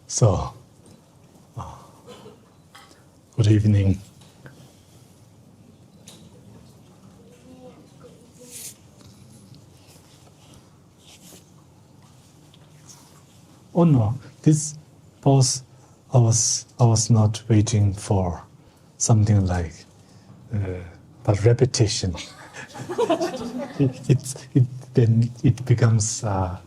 So, good evening. Oh no, this pause, I was not waiting for something like, but repetition. Then it becomes, how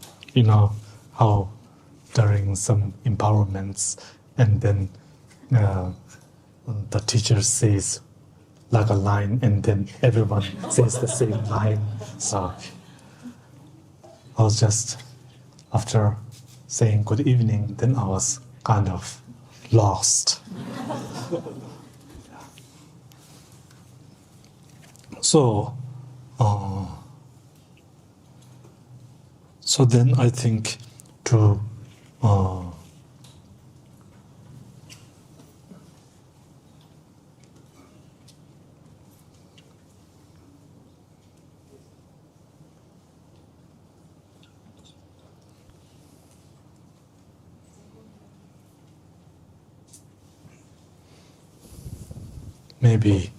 during some empowerments, and then the teacher says like a line, and then everyone says the same line. So I was just, after saying good evening, then I was kind of lost. So then I think to maybe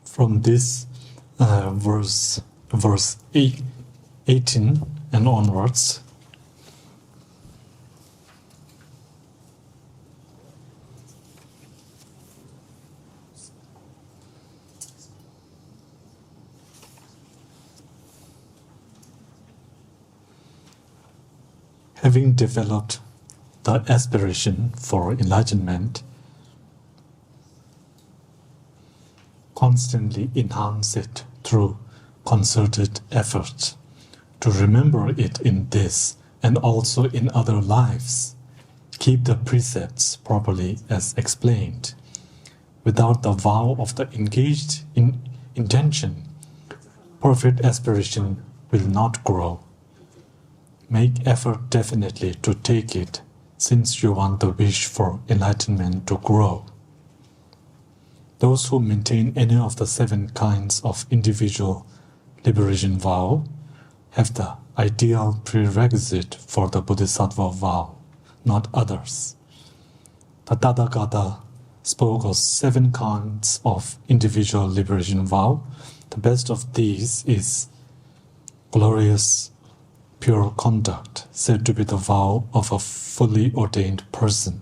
from this verse 18 and onwards, having developed the aspiration for enlightenment, constantly enhance it through concerted efforts to remember it in this and also in other lives. Keep the precepts properly as explained. Without the vow of the engaged in intention, perfect aspiration will not grow. Make effort definitely to take it, since you want the wish for enlightenment to grow. Those who maintain any of the 7 kinds of individual liberation vow have the ideal prerequisite for the bodhisattva vow, not others. The Tathagata spoke of 7 kinds of individual liberation vow. The best of these is glorious pure conduct, said to be the vow of a fully ordained person.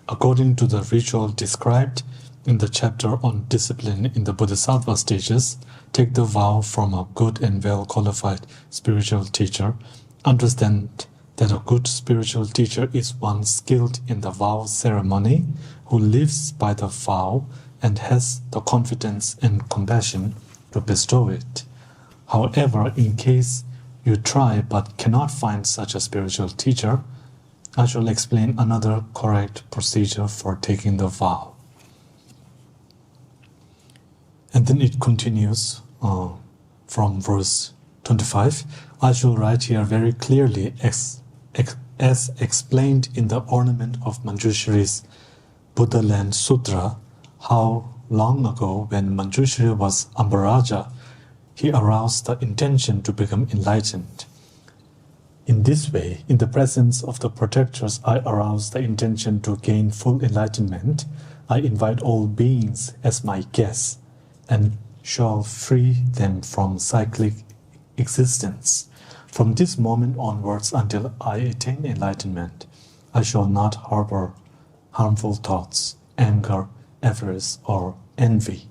According to the ritual described in the chapter on discipline in the Bodhisattva stages, take the vow from a good and well-qualified spiritual teacher. Understand that a good spiritual teacher is one skilled in the vow ceremony, who lives by the vow and has the confidence and compassion to bestow it. However, in case you try but cannot find such a spiritual teacher, I shall explain another correct procedure for taking the vow. And then it continues from verse 25. I shall write here very clearly as explained in the ornament of Manjushri's Buddha Land Sutra, how long ago when Manjushri was Ambaraja, he aroused the intention to become enlightened. In this way, in the presence of the protectors, I arouse the intention to gain full enlightenment. I invite all beings as my guests and shall free them from cyclic existence. From this moment onwards until I attain enlightenment, I shall not harbor harmful thoughts, anger, avarice, or envy.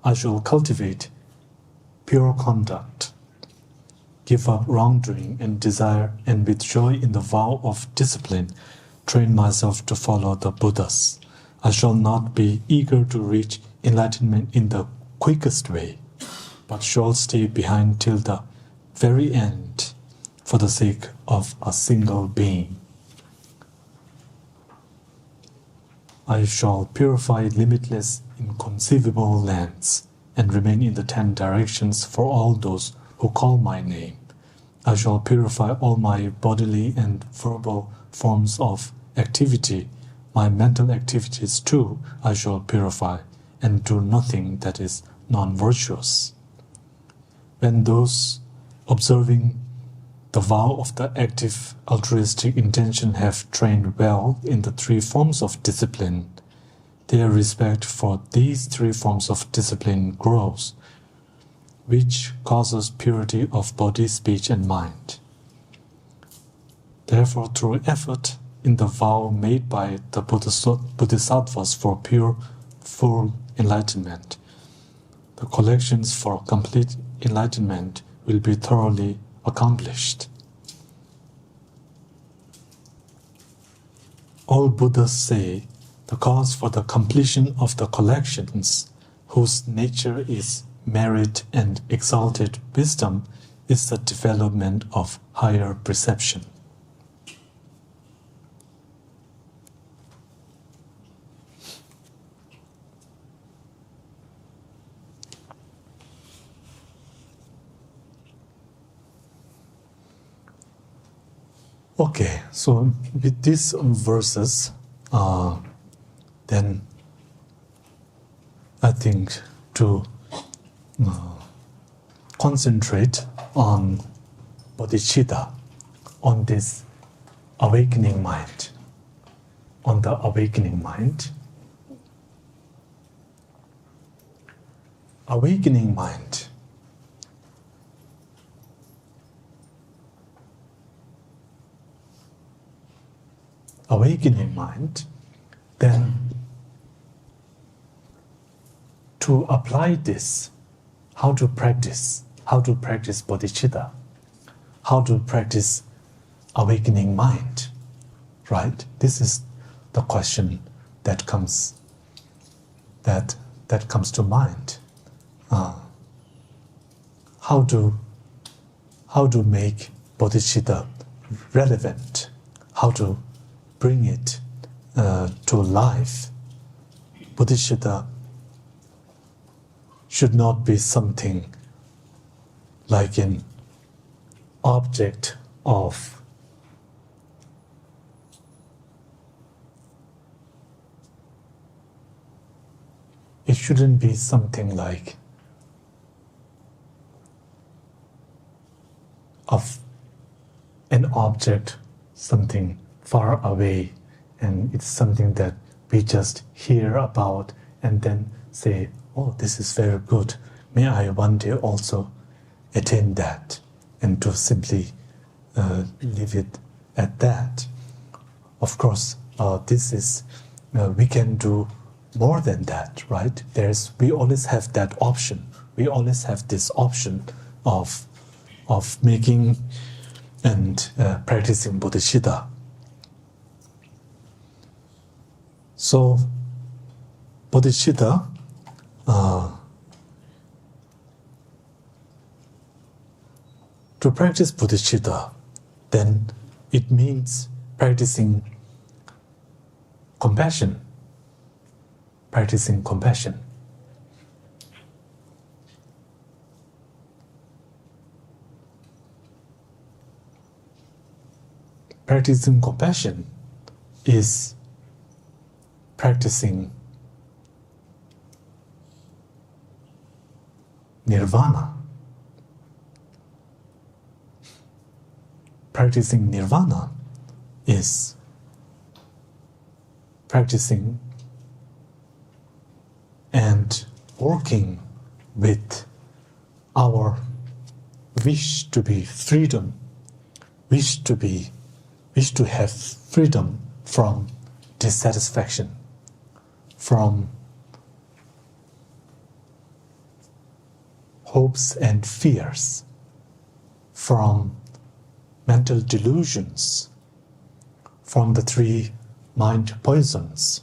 I shall cultivate pure conduct, give up wrongdoing and desire, and with joy in the vow of discipline, train myself to follow the Buddhas. I shall not be eager to reach enlightenment in the quickest way, but shall stay behind till the very end for the sake of a single being. I shall purify limitless, inconceivable lands and remain in the 10 directions for all those who call my name. I shall purify all my bodily and verbal forms of activity. My mental activities too I shall purify, and do nothing that is non-virtuous. When those observing the vow of the active altruistic intention have trained well in the 3 forms of discipline, their respect for these 3 forms of discipline grows, which causes purity of body, speech, and mind. Therefore, through effort in the vow made by the Bodhisattvas for pure, full enlightenment, the collections for complete enlightenment will be thoroughly accomplished. All Buddhas say the cause for the completion of the collections, whose nature is merit and exalted wisdom, is the development of higher perception. Okay, so with these verses, then I think to concentrate on bodhicitta, on this awakening mind, on the awakening mind. Awakening mind. Awakening mind, then to apply this, how to practice bodhicitta, how to practice awakening mind, right? This is the question that comes to mind. How to make bodhicitta relevant? How to bring it to life? Bodhicitta should not be something like an object of it shouldn't be something like of an object, something far away, and it's something that we just hear about and then say, oh, this is very good. May I one day also attain that, and to simply leave it at that. Of course, this is we can do more than that, right? We always have that option. We always have this option of making and practicing bodhicitta. So, bodhicitta to practice bodhicitta, then it means practicing compassion. Practicing compassion. Practicing compassion is practicing nirvana. Practicing nirvana is practicing and working with our wish to be freedom, wish to have freedom from dissatisfaction, from hopes and fears, from mental delusions, from the three mind poisons.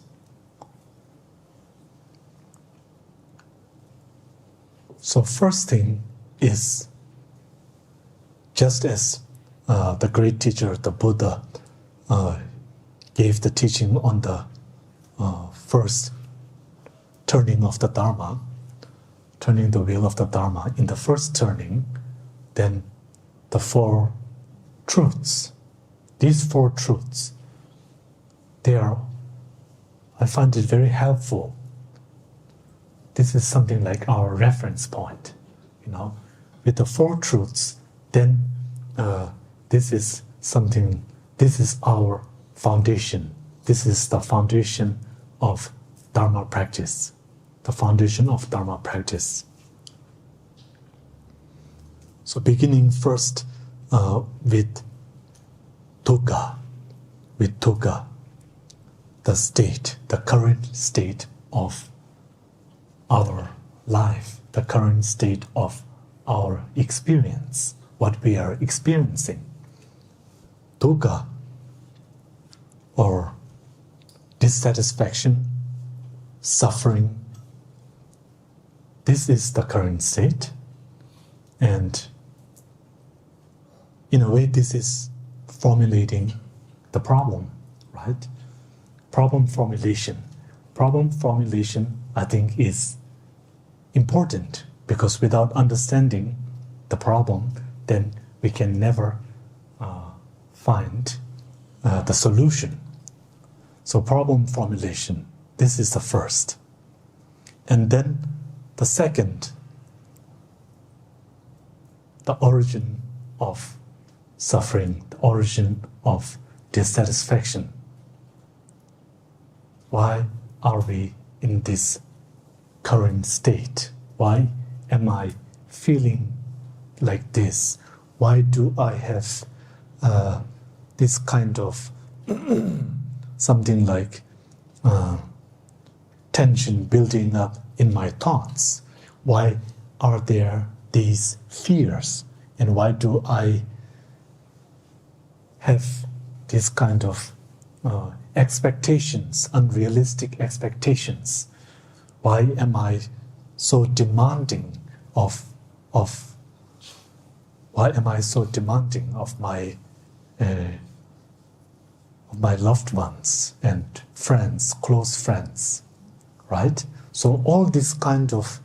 So first thing is, just as the great teacher, the Buddha, gave the teaching on the first turning of the Dharma, turning the wheel of the Dharma, in the first turning, then the four truths, these four truths, I find it very helpful. This is something like our reference point, with the four truths, then this is our foundation. This is the foundation of Dharma practice. The foundation of Dharma practice. So beginning first with dukkha, the state, the current state of our life, the current state of our experience, what we are experiencing. Dukkha, or dissatisfaction, suffering, this is the current state, and in a way this is formulating the problem, right? Problem formulation, I think, is important, because without understanding the problem, then we can never find the solution. So problem formulation, this is the first. And then the second, the origin of suffering, the origin of dissatisfaction. Why are we in this current state? Why am I feeling like this? Why do I have this kind of something like tension building up in my thoughts? Why are there these fears? And why do I have this kind of expectations, unrealistic expectations? Why am I so demanding of my loved ones and friends, close friends, right? So all this kind of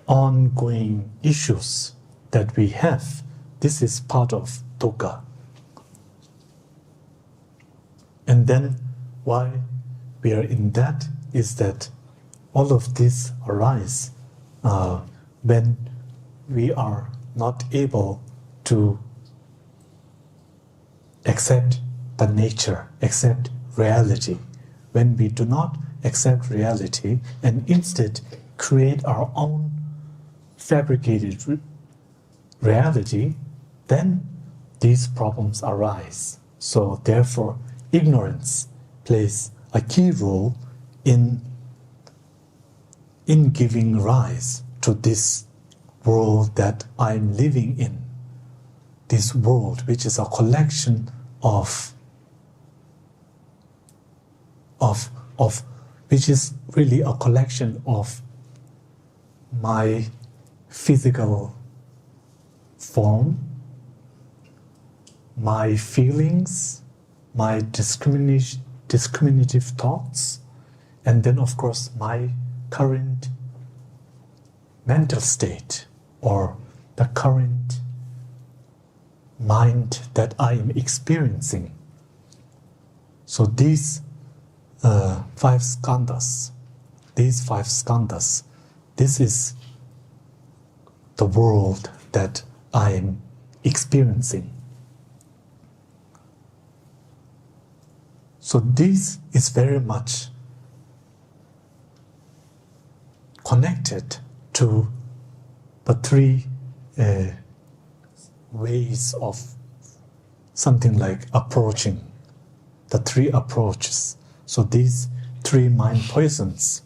ongoing issues that we have, this is part of dukkha. And then why we are in that is that all of this arise when we are not able to accept the nature, accept reality. When we do not accept reality and instead create our own fabricated reality, then these problems arise. So therefore, ignorance plays a key role in giving rise to this world that I'm living in. This world, which is a collection which is really a collection of my physical form, my feelings, my discriminative thoughts, and then of course my current mental state, or the current mind that I am experiencing. So these five skandhas, this is the world that I am experiencing. So this is very much connected to the three ways of something like approaching, the three approaches. So these three mind poisons,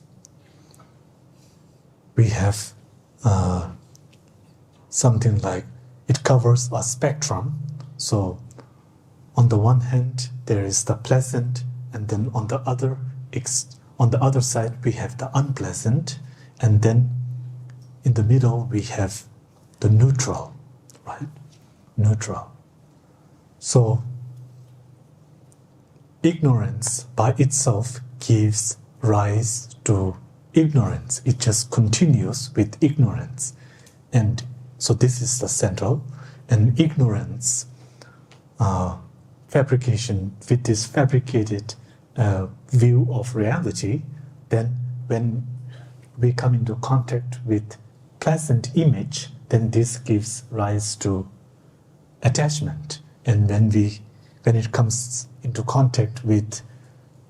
we have something like, it covers a spectrum. So on the one hand, there is the pleasant, and then on the other side we have the unpleasant, and then in the middle we have the neutral, right? Neutral. So ignorance by itself gives rise to ignorance. It just continues with ignorance. And so this is the central. And ignorance, fabrication, with this fabricated view of reality, then when we come into contact with pleasant image, then this gives rise to attachment. And when it comes into contact with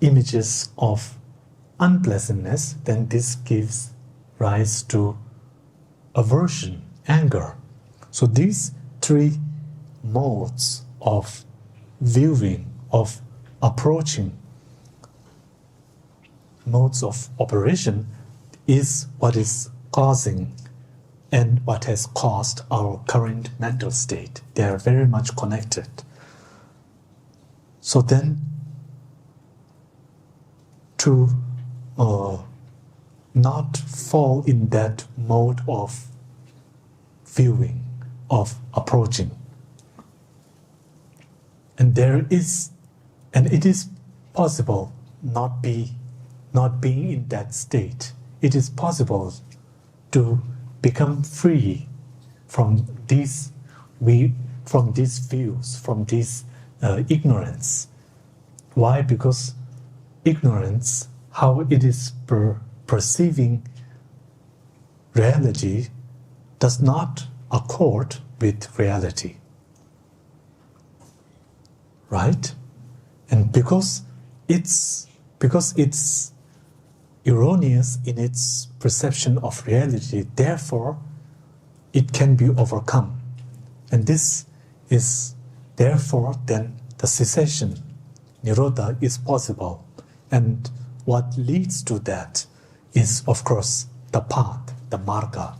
images of unpleasantness, then this gives rise to aversion, anger. So these three modes of viewing, of approaching, modes of operation is what is causing and what has caused our current mental state. They are very much connected. So then, to not fall in that mode of viewing, of approaching. And it is possible not being in that state. It is possible to become free from these views, from this ignorance. Why? Because ignorance, how it is perceiving reality, does not accord with reality. Right? And because it's erroneous in its perception of reality, therefore it can be overcome. And this is therefore then the cessation, nirodha, is possible. And what leads to that is, of course, the path, the marga,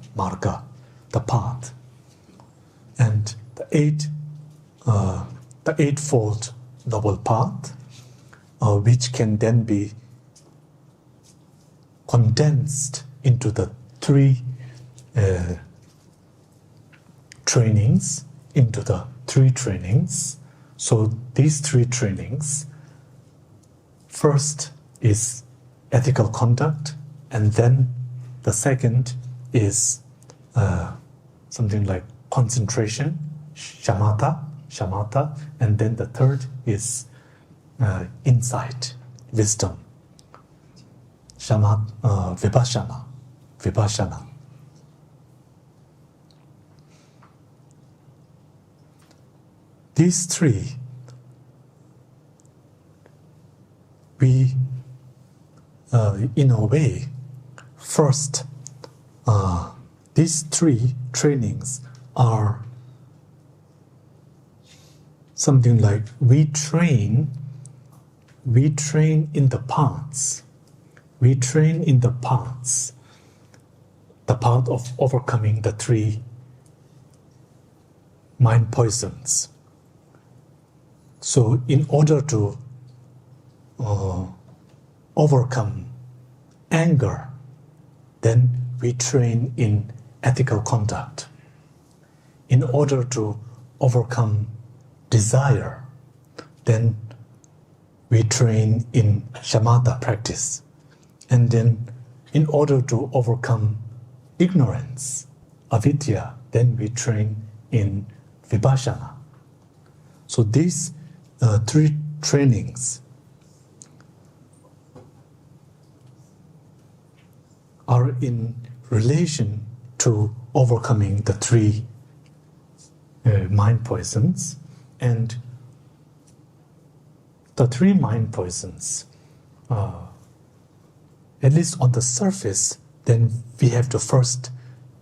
the path. And the eightfold noble path, which can then be condensed into the three trainings, So these three trainings, first is ethical conduct, and then the second is something like concentration, shamatha, and then the third is insight, wisdom, vipassana. These three, we, in a way, first, these three trainings are something like we train in the paths. We train in the paths, the path of overcoming the three mind poisons. So in order to overcome anger, then we train in ethical conduct. In order to overcome desire, then we train in shamatha practice. And then in order to overcome ignorance, avidya, then we train in vipassana. So these three trainings are in relation to overcoming the three mind poisons. And the three mind poisons, at least on the surface, then we have to first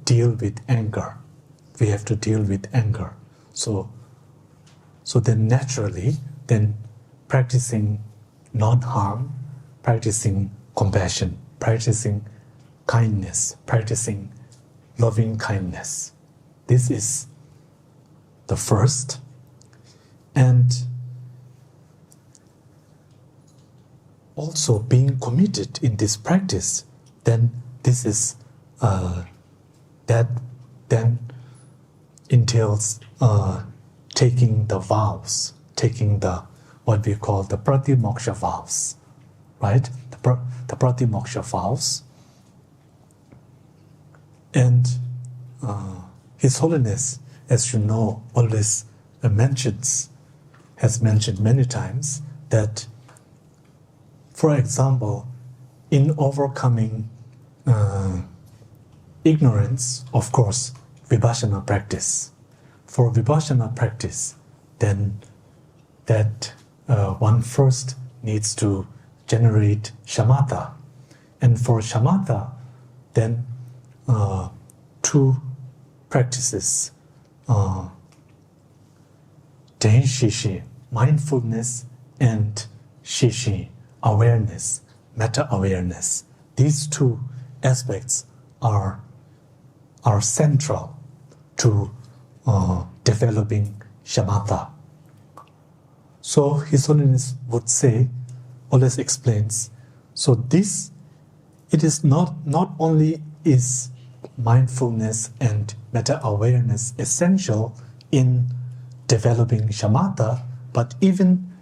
deal with anger. So So then naturally, then practicing non-harm, practicing compassion, practicing kindness, practicing loving kindness. This is the first. And also being committed in this practice, then this is that then entails taking the vows, taking the what we call the pratimoksha vows, right? The pratimoksha vows. And His Holiness, as you know, always has mentioned many times that, for example, in overcoming ignorance, of course, vipassana practice. For vipassana practice, then that one first needs to generate shamatha. And for shamatha, then two practices, ten shishi, mindfulness, and shishi, awareness, meta-awareness. These two aspects are central to developing shamatha. So His Holiness would say, always explains, so this, it is not only is mindfulness and meta-awareness essential in developing shamatha, but even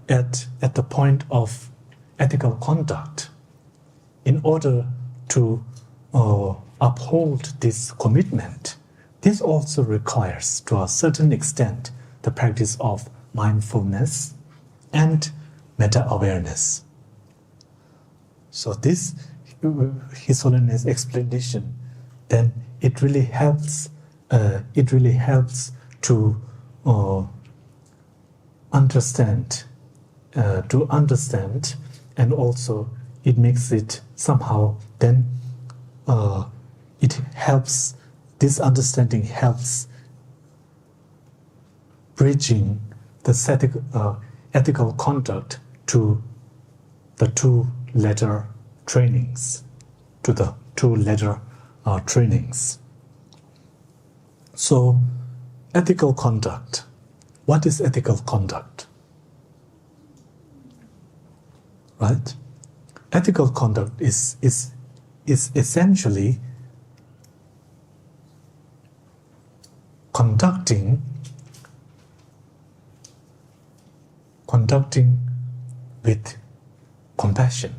at the point of ethical conduct, in order to uphold this commitment, this also requires, to a certain extent, the practice of mindfulness and meta-awareness. So this, His Holiness' explanation, then it really helps. To understand, and also it makes it somehow. Then it helps. This understanding helps bridging the ethical conduct to the two-letter trainings, So, ethical conduct. What is ethical conduct? Right? Ethical conduct is essentially conducting with compassion,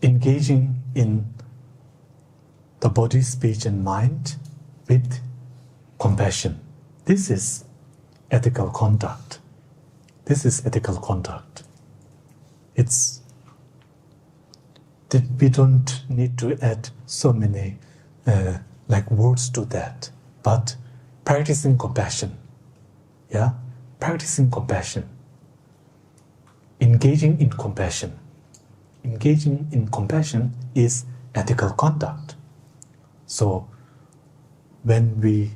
engaging in the body, speech, and mind with compassion. This is ethical conduct. We don't need to add so many words to that, but practicing compassion. Yeah? Practicing compassion. Engaging in compassion. Engaging in compassion is ethical conduct. So, when we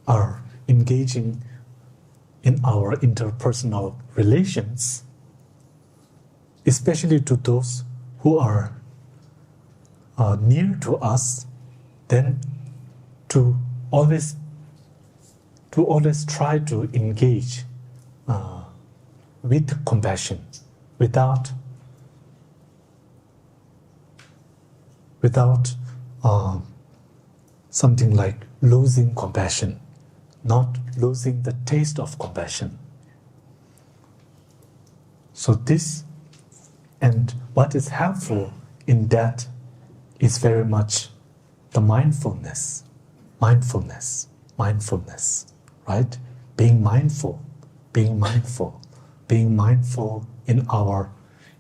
are engaging in our interpersonal relations, especially to those who are near to us, then to always try to engage with compassion, without something like losing compassion, not losing the taste of compassion. So this, and what is helpful in that is very much the mindfulness, right? Being mindful in our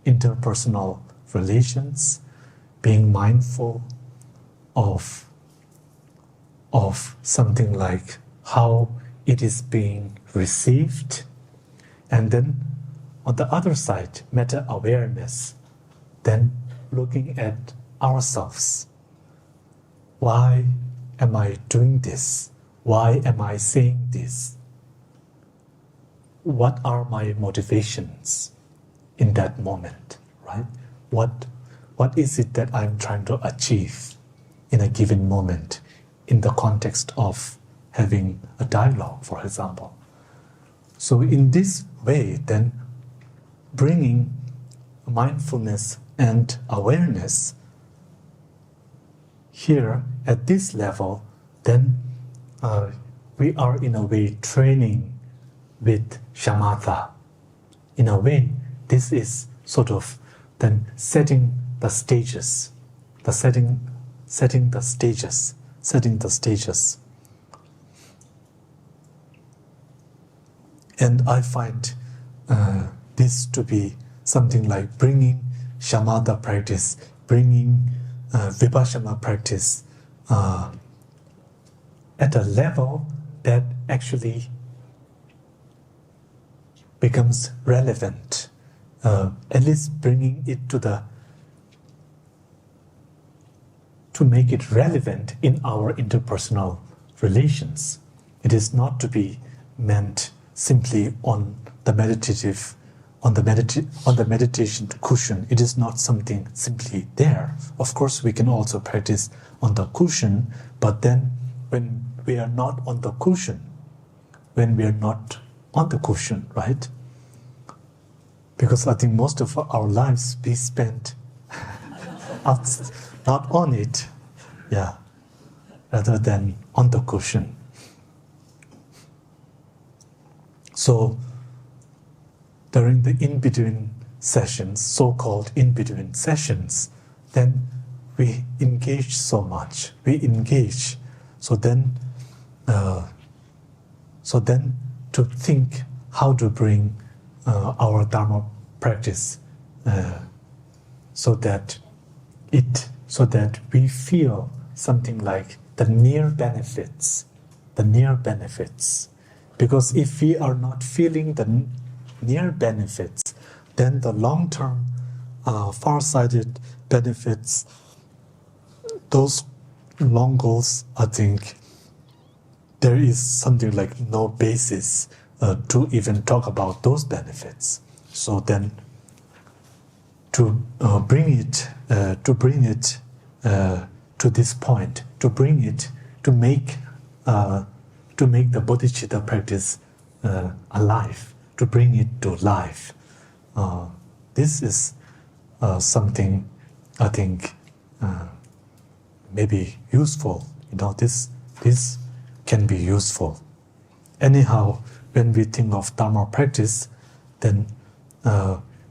interpersonal relations, being mindful of something like how it is being received, and then on the other side, meta-awareness, then looking at ourselves. Why am I doing this? Why am I saying this? What are my motivations in that moment, right? What is it that I'm trying to achieve in a given moment in the context of having a dialogue, for example? So in this way, then, bringing mindfulness and awareness here at this level, then we are in a way training with shamatha. In a way, this is sort of then setting the stages, setting the stages. And I find this to be something like bringing shamatha practice, bringing vipassana practice at a level that actually becomes relevant, at least bringing it to make it relevant in our interpersonal relations. It is not to be meant simply on the meditation cushion. It is not something simply there. Of course, we can also practice on the cushion, but then when we are not on the cushion, right? Because I think most of our lives we spent not on it, rather than on the cushion. So during the in-between sessions, so-called in-between sessions, then we engage so much. So then to think how to bring our dharma practice so that we feel something like the near benefits. Because if we are not feeling the near benefits, then the long-term, far-sighted benefits, those long goals, I think there is something like no basis to even talk about those benefits. So then, to bring it to this point, to make the bodhicitta practice alive, to bring it to life. This is something I think maybe useful. This can be useful. Anyhow, when we think of dharma practice, then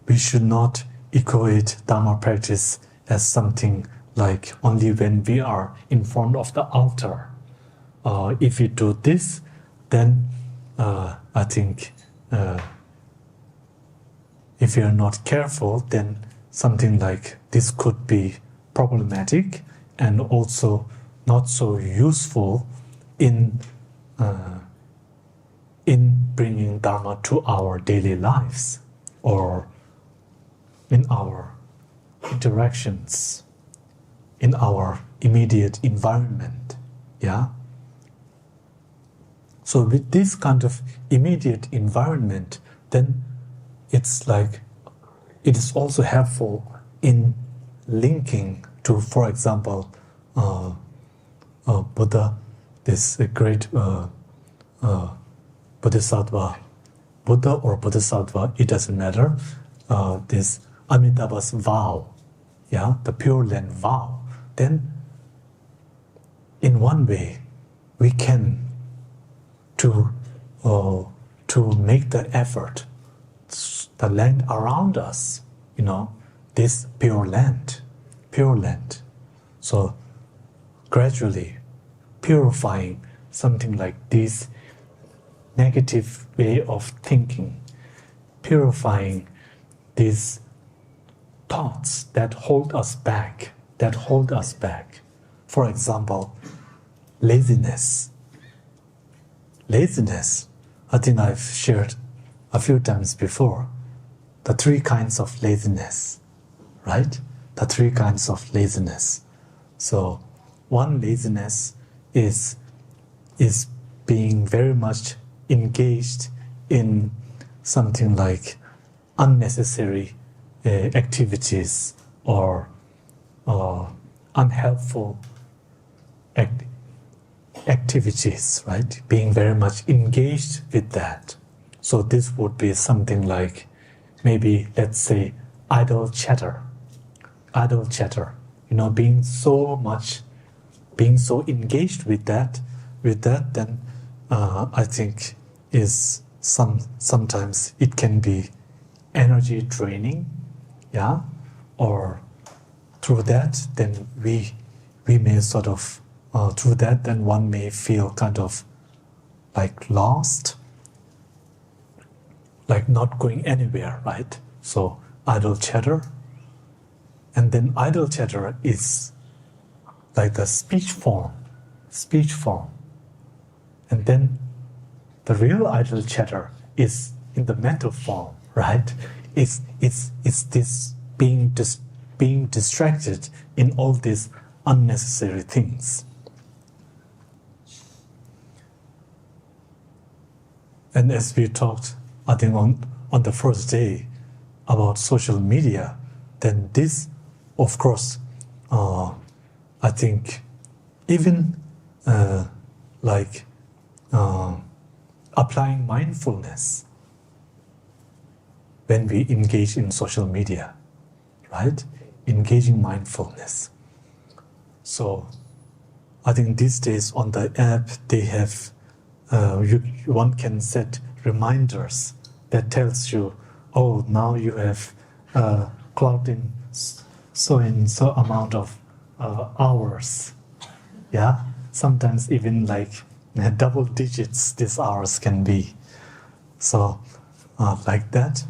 we should not equate dharma practice as something like only when we are in front of the altar. If we do this, then I think if we are not careful, then something like this could be problematic and also not so useful in bringing dharma to our daily lives or in our interactions, in our immediate environment. So with this kind of immediate environment, then it's like it is also helpful in linking to, for example, Buddha, this great Bodhisattva, Buddha or Bodhisattva, it doesn't matter. This Amitabha's vow, the Pure Land vow. Then, in one way, we can to make the effort, the land around us, this pure land. So gradually purifying something like this negative way of thinking, purifying these thoughts that hold us back. For example, laziness. I think I've shared a few times before, the 3 kinds of laziness, right? The 3 kinds of laziness. So one laziness is being very much engaged in something like unnecessary activities or unhelpful activities, right? Being very much engaged with that. So this would be something like, maybe, let's say, idle chatter. Being so engaged with that, then I think is sometimes it can be energy draining, yeah, or through that, then we may sort of through that, then one may feel kind of like lost, like not going anywhere, right? So idle chatter, and then idle chatter is like the speech form, and then the real idle chatter is in the mental form, right? It's this being distracted in all these unnecessary things. And as we talked, I think on the first day about social media, then this, of course, I think even applying mindfulness when we engage in social media, right? Engaging mindfulness. So I think these days on the app they have one can set reminders that tells you, oh, now you have clocked in so amount of hours. Yeah, sometimes even like double digits these hours can be. So like that.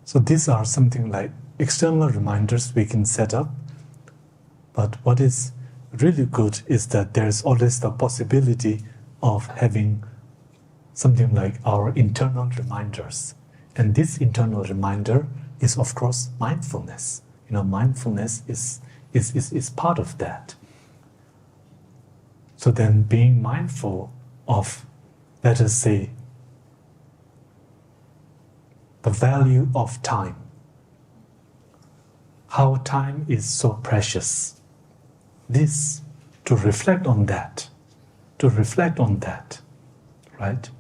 So these are something like external reminders we can set up. But what is really good is that there is always the possibility of having something like our internal reminders. And this internal reminder is, of course, mindfulness. Mindfulness is part of that. So then being mindful of, let us say, the value of time. How time is so precious. This, to reflect on that, right?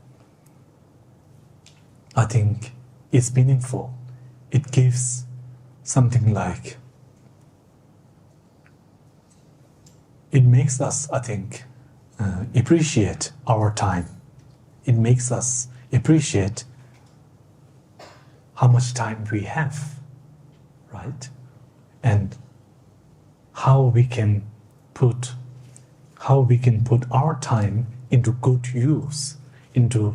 I think it's meaningful. It gives something like, it makes us, I think, appreciate our time. It makes us appreciate how much time we have, right? And how we can put our time into good use, into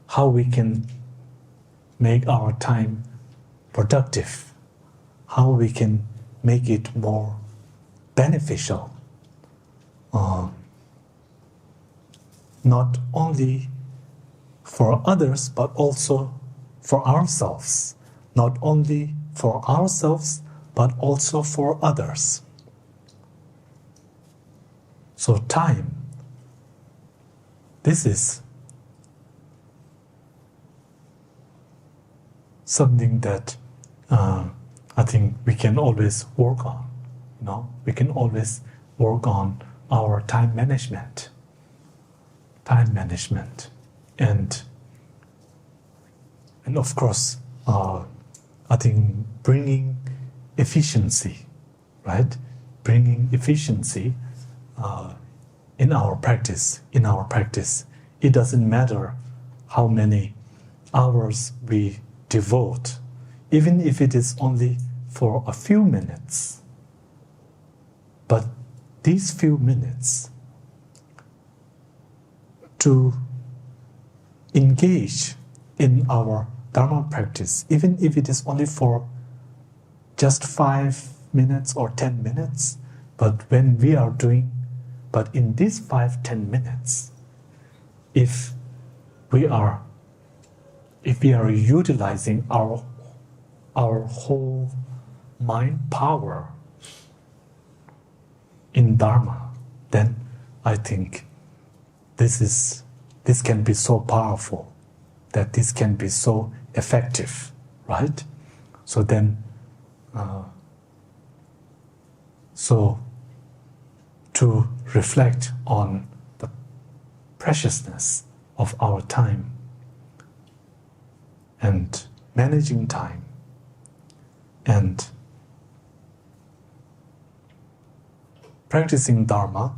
how we can make our time productive, how we can make it more beneficial, not only for others but also for ourselves, not only for ourselves but also for others. So time, this is something that I think we can always work on. We can always work on our time management, and of course, I think bringing efficiency, right? Bringing efficiency in our practice. It doesn't matter how many hours we devote, even if it is only for a few minutes. But these few minutes to engage in our dharma practice, even if it is only for just 5 minutes or 10 minutes, but in these 5-10 minutes, if we are utilizing our whole mind power, in dharma, then I think this can be so powerful, that this can be so effective, right? So then, so to reflect on the preciousness of our time and managing time and practicing dharma,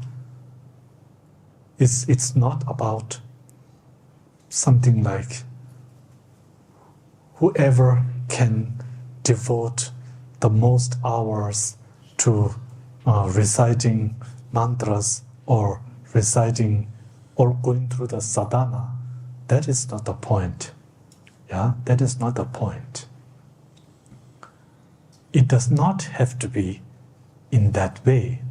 it's not about something like whoever can devote the most hours to reciting mantras or reciting or going through the sadhana. That is not the point. Yeah, that is not the point. It does not have to be in that way.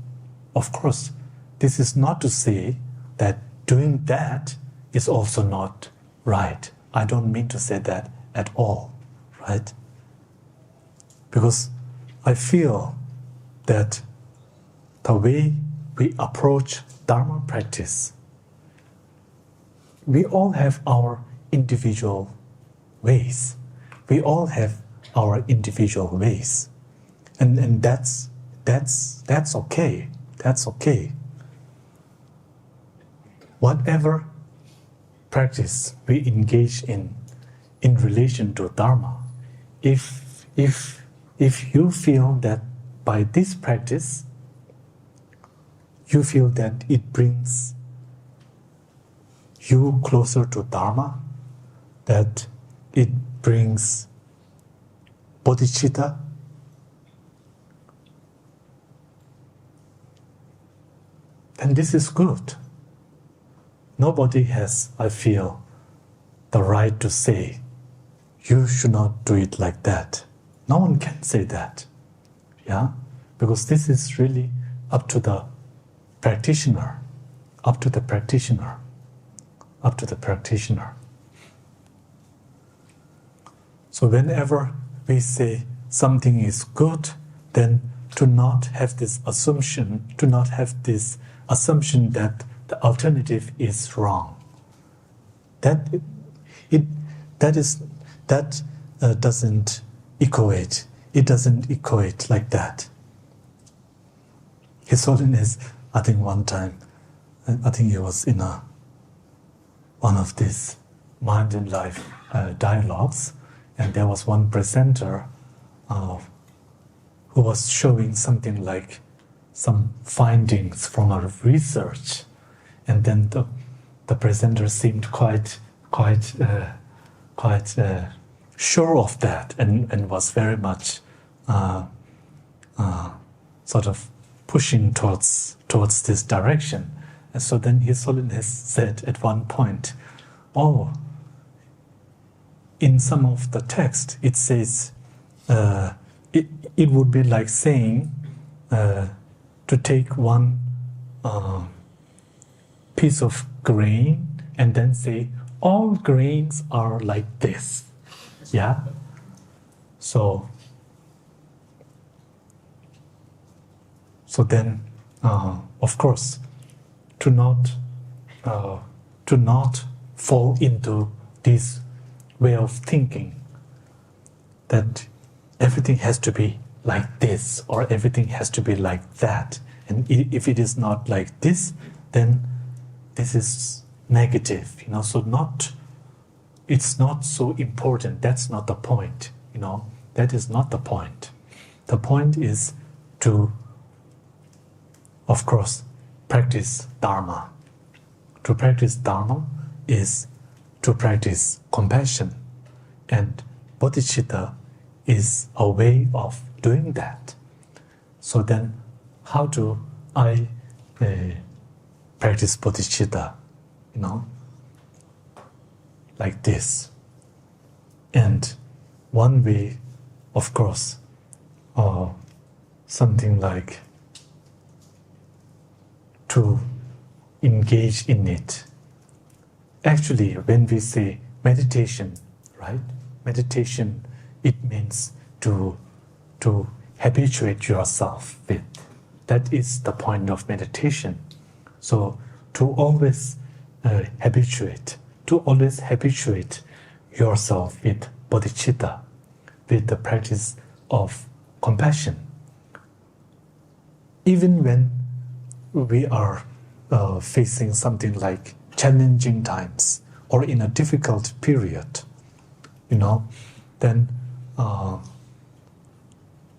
Of course, this is not to say that doing that is also not right. I don't mean to say that at all, right? Because I feel that the way we approach dharma practice, we all have our individual ways. We all have our individual ways. And that's okay. That's okay. Whatever practice we engage in relation to dharma, if you feel that by this practice you feel that it brings you closer to dharma, that it brings bodhicitta, then this is good. Nobody has, I feel, the right to say, you should not do it like that. No one can say that. Yeah? Because this is really up to the practitioner. Up to the practitioner. Up to the practitioner. So whenever we say something is good, then to not have this assumption, that the alternative is wrong. That doesn't equate. It doesn't equate like that. His Holiness, I think one time, I think he was in one of these Mind and Life dialogues, and there was one presenter who was showing something like some findings from a research, and then the presenter seemed quite sure of that, and was very much sort of pushing towards this direction. And so then His Holiness said at one point, "Oh, in some of the text it says it would be like saying to take one piece of grain and then say all grains are like this." Yeah. So then, of course, to not fall into this way of thinking that everything has to be like this or everything has to be like that, and if it is not like this, then this is negative. So it's not so important. That's not the point. That is not the point. The point is to, of course, practice dharma. To practice dharma is to practice compassion, and bodhicitta is a way of doing that. So then, how do I practice bodhicitta? Like this. And one way, of course, something like to engage in it. Actually, when we say meditation, right? Meditation, it means to habituate yourself with. That is the point of meditation. So to always habituate yourself with bodhicitta, with the practice of compassion. Even when we are facing something like challenging times or in a difficult period, then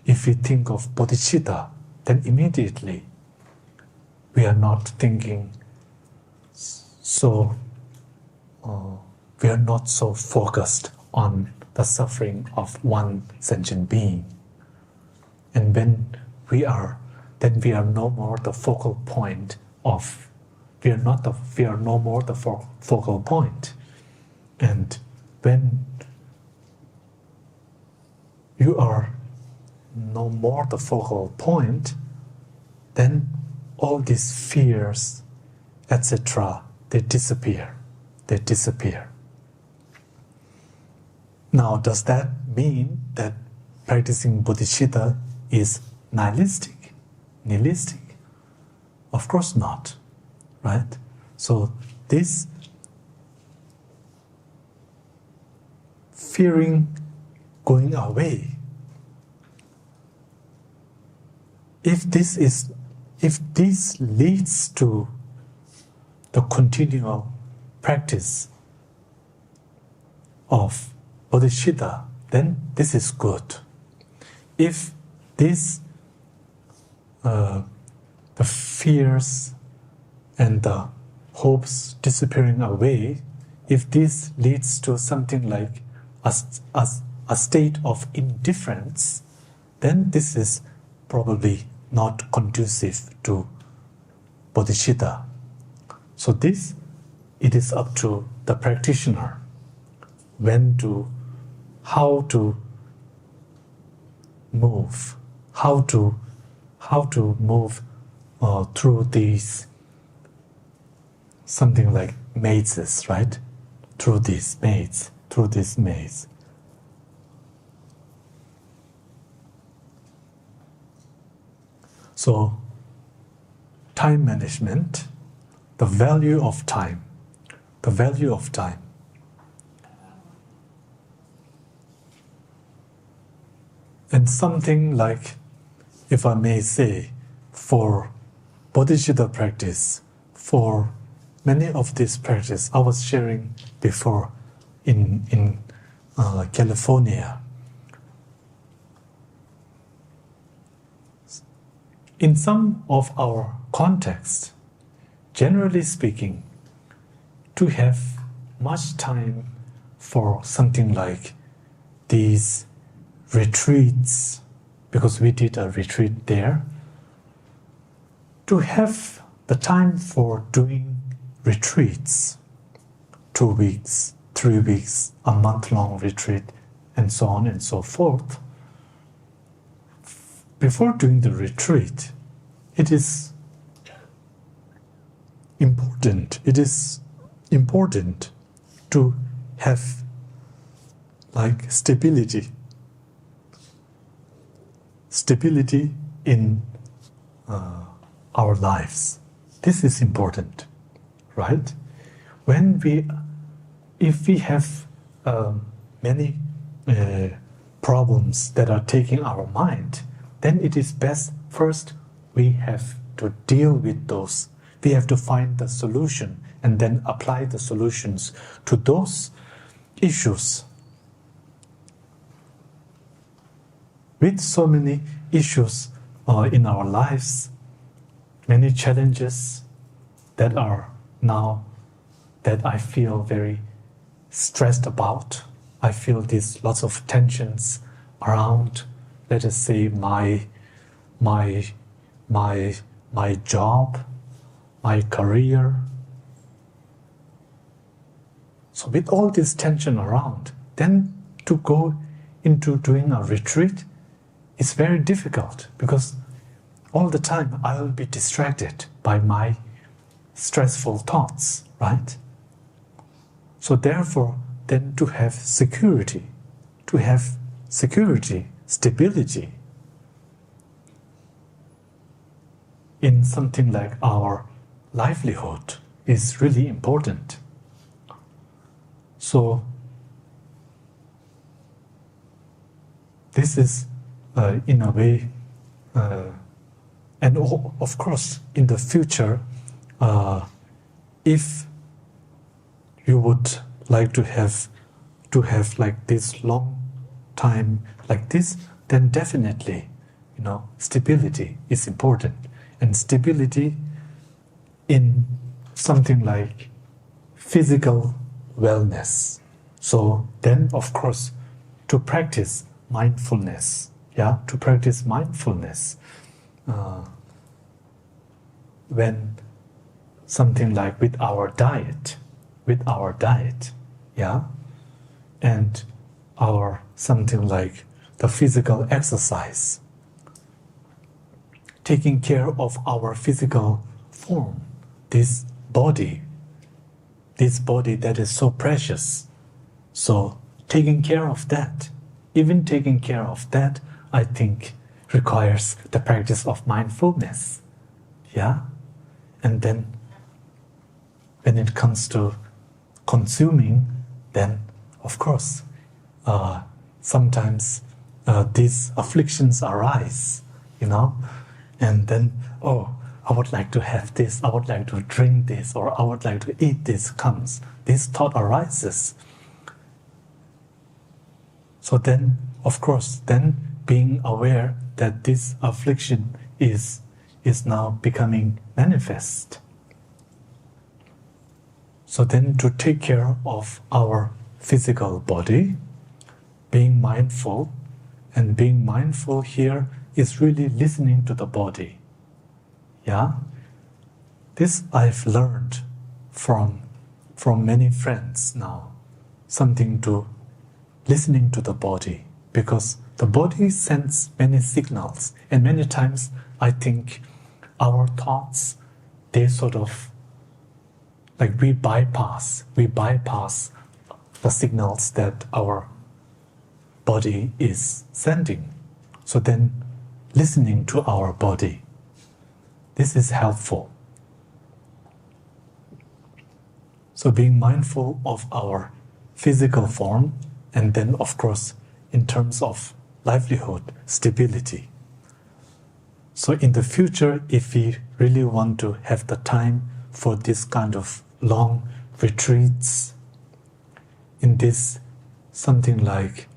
if we think of bodhicitta, then immediately we are not thinking we are not so focused on the suffering of one sentient being. And when we are no more the focal point of, we are no more the focal point. And when you are no more the focal point, then all these fears, etc., they disappear. Now, does that mean that practicing bodhicitta is nihilistic? Of course not, right? So this fearing going away, if this leads to the continual practice of bodhicitta, then this is good. If this the fears and the hopes disappearing away, if this leads to something like a state of indifference, then this is probably not conducive to bodhicitta. So it is up to the practitioner how to move through these something like mazes, right? Through this maze. So, time management, the value of time. And something like, if I may say, for bodhicitta practice, for many of these practice, I was sharing before in California. In some of our contexts, generally speaking, to have much time for something like these retreats, because we did a retreat there, to have the time for doing retreats, 2 weeks, 3 weeks, a month-long retreat, and so on and so forth. Before doing the retreat, it is important to have like stability in our lives. This is important, right? If we have many problems that are taking our mind, then it is best first we have to deal with those. We have to find the solution and then apply the solutions to those issues. With so many issues in our lives, many challenges that are now that I feel very stressed about. I feel these lots of tensions around, let us say, my job, my career. So with all this tension around, then to go into doing a retreat is very difficult, because all the time I will be distracted by my stressful thoughts, right? So therefore, then to have security, stability, in something like our livelihood is really important. So this is in a way, and of course in the future, if you would like to have like this long time like this, then definitely, stability is important, and stability in something like physical wellness. So then, of course, to practice mindfulness, when something like with our diet, and our something like the physical exercise, taking care of our physical form, this body that is so precious. So taking care of that, I think requires the practice of mindfulness. And then when it comes to consuming, then of course sometimes these afflictions arise, and then, I would like to have this, I would like to drink this, or I would like to eat this comes. This thought arises. So then, of course, being aware that this affliction is now becoming manifest. So then to take care of our physical body, being mindful, and being mindful here is really listening to the body. This I've learned from many friends now, something to listening to the body, because the body sends many signals, and many times I think our thoughts, they sort of like we bypass the signals that our body is sending. So then listening to our body, this is helpful. So being mindful of our physical form, and then of course in terms of livelihood, stability. So in the future, if we really want to have the time for this kind of long retreats, in this something like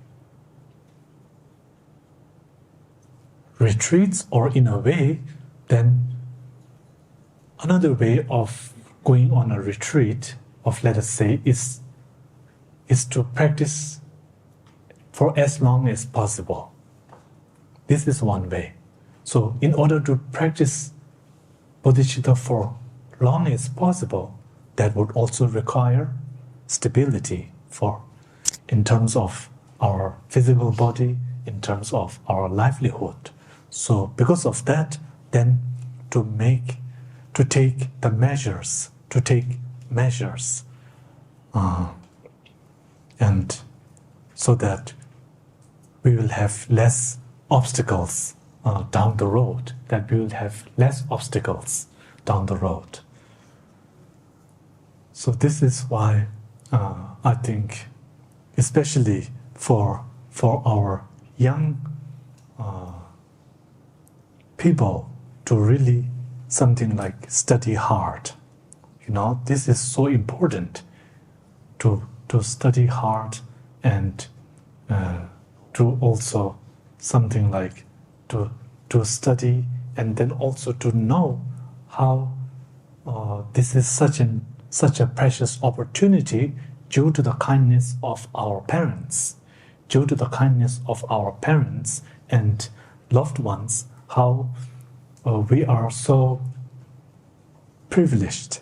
retreats, or in a way, then another way of going on a retreat of, let us say, is to practice for as long as possible. This is one way. So in order to practice bodhicitta for long as possible, that would also require stability in terms of our physical body, in terms of our livelihood. So because of that, then to take measures, and so that we will have less obstacles down the road, So this is why I think, especially for our young people, to really something like study hard. This is so important to study hard, and to also something like to study, and then also to know how this is such a precious opportunity due to the kindness of our parents, and loved ones, how we are so privileged,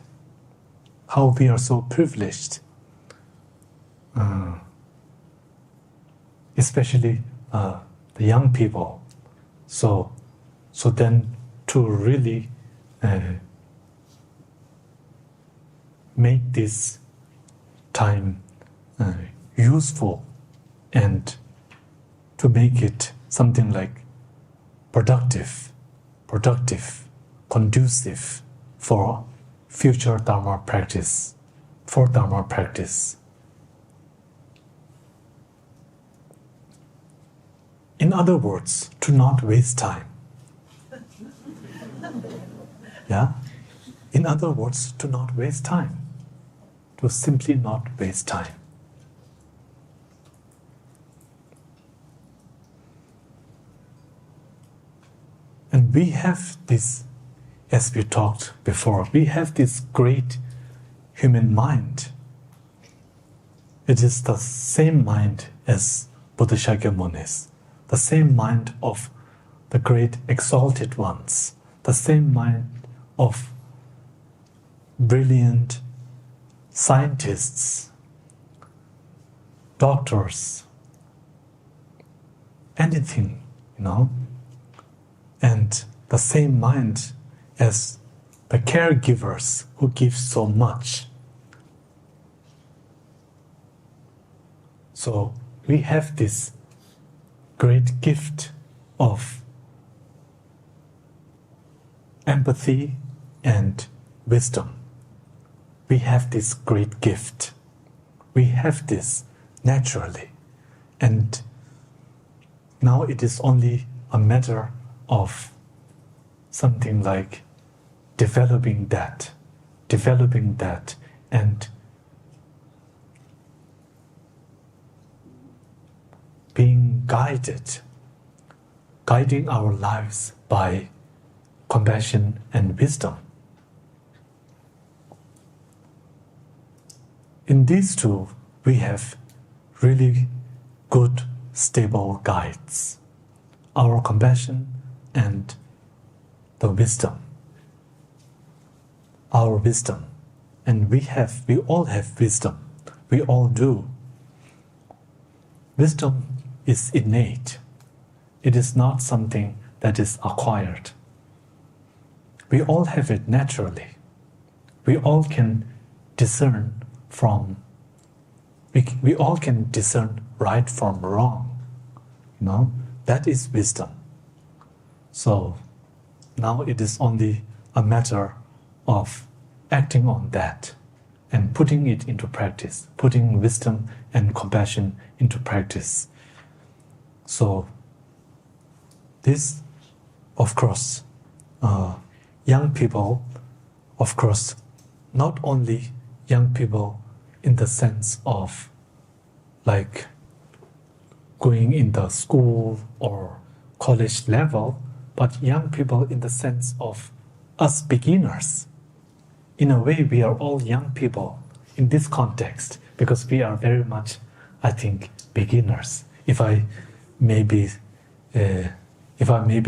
especially the young people. So then to really make this time useful, and to make it something like productive, conducive for future dharma practice, for dharma practice. In other words, to not waste time. Yeah? In other words, to not waste time. To simply not waste time. And we have this, as we talked before, we have this great human mind. It is the same mind as Buddha Shakyamuni's, the same mind of the great exalted ones, the same mind of brilliant scientists, doctors, anything, and the same mind as the caregivers who give so much. So we have this great gift of empathy and wisdom. We have this great gift. We have this naturally. And now it is only a matter of something like developing that, and being guiding our lives by compassion and wisdom. In these two, we have really good, stable guides. Our compassion and the wisdom. Our wisdom. And we all have wisdom. We all do. Wisdom is innate. It is not something that is acquired. We all have it naturally. We all can discern we all can discern right from wrong. That is wisdom. So now it is only a matter of acting on that and putting it into practice, putting wisdom and compassion into practice. So this, of course, young people, of course, not only young people in the sense of like going in the school or college level, but young people in the sense of us beginners. In a way, we are all young people in this context because we are very much, I think, beginners. If I may be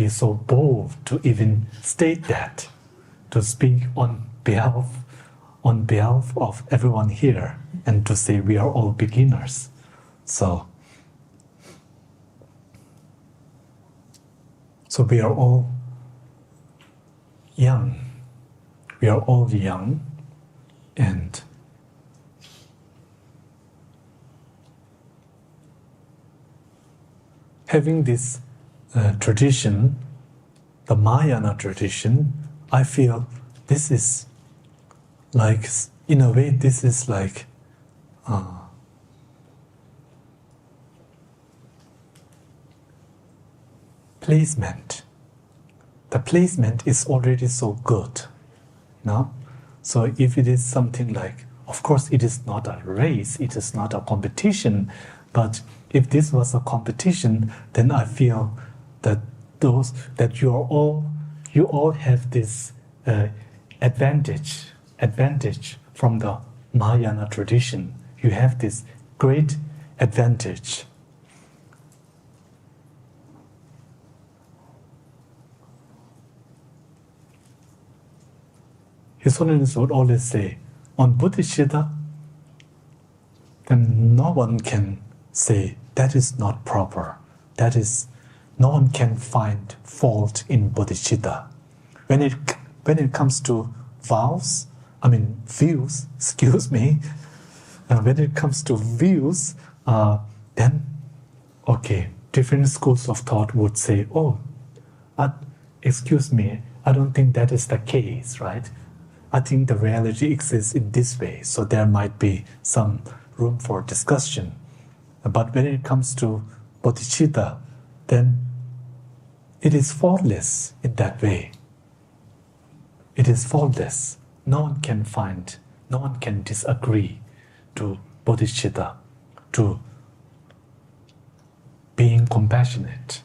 so bold to even state that, to speak on behalf of everyone here, and to say we are all beginners. So we are all young. We are all young, and having this tradition, the Mahayana tradition, I feel this is like, in a way, this is like placement. The placement is already so good. No? So if it is something like, of course it is not a race, it is not a competition, but if this was a competition, then I feel that you all have this advantage from the Mahayana tradition. You have this great advantage. His Holiness would always say, on bodhicitta, then no one can say that is not proper. No one can find fault in bodhicitta. When it comes to views, when it comes to views, then okay, different schools of thought would say, excuse me, I don't think that is the case, right? I think the reality exists in this way, so there might be some room for discussion. But when it comes to bodhicitta, then it is faultless in that way. It is faultless. No one can disagree to bodhicitta, to being compassionate.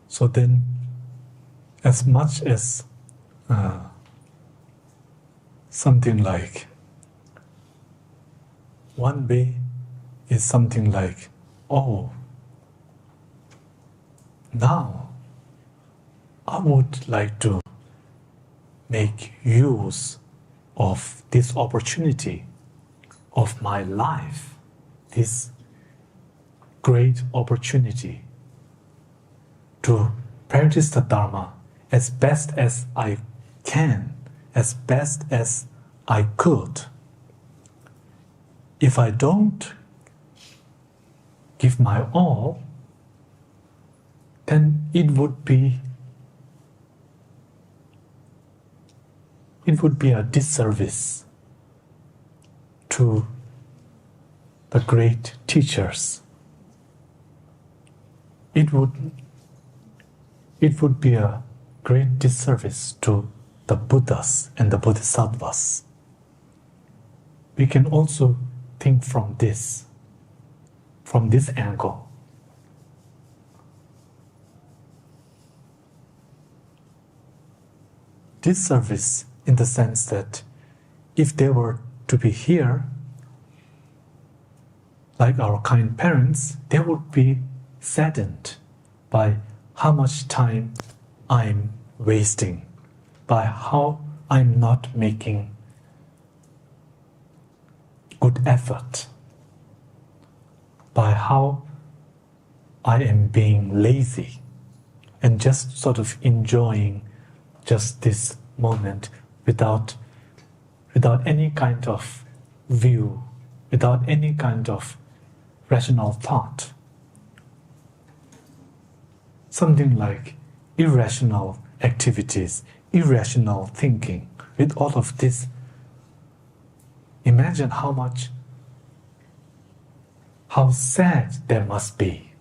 So then, as much as something like, one way is something like, oh, now I would like to make use of this opportunity of my life, this great opportunity to practice the Dharma as best as I can, as best as I could. If I don't give my all, then it would be a disservice to the great teachers. It would be a great disservice to the Buddhas and the Bodhisattvas. We can also think from this angle. Disservice in the sense that if they were to be here, like our kind parents, they would be saddened by how much time I'm wasting, by how I'm not making good effort, by how I am being lazy and just sort of enjoying just this moment without any kind of view, without any kind of rational thought. Something like irrational activities, irrational thinking. With all of this, imagine how sad they must be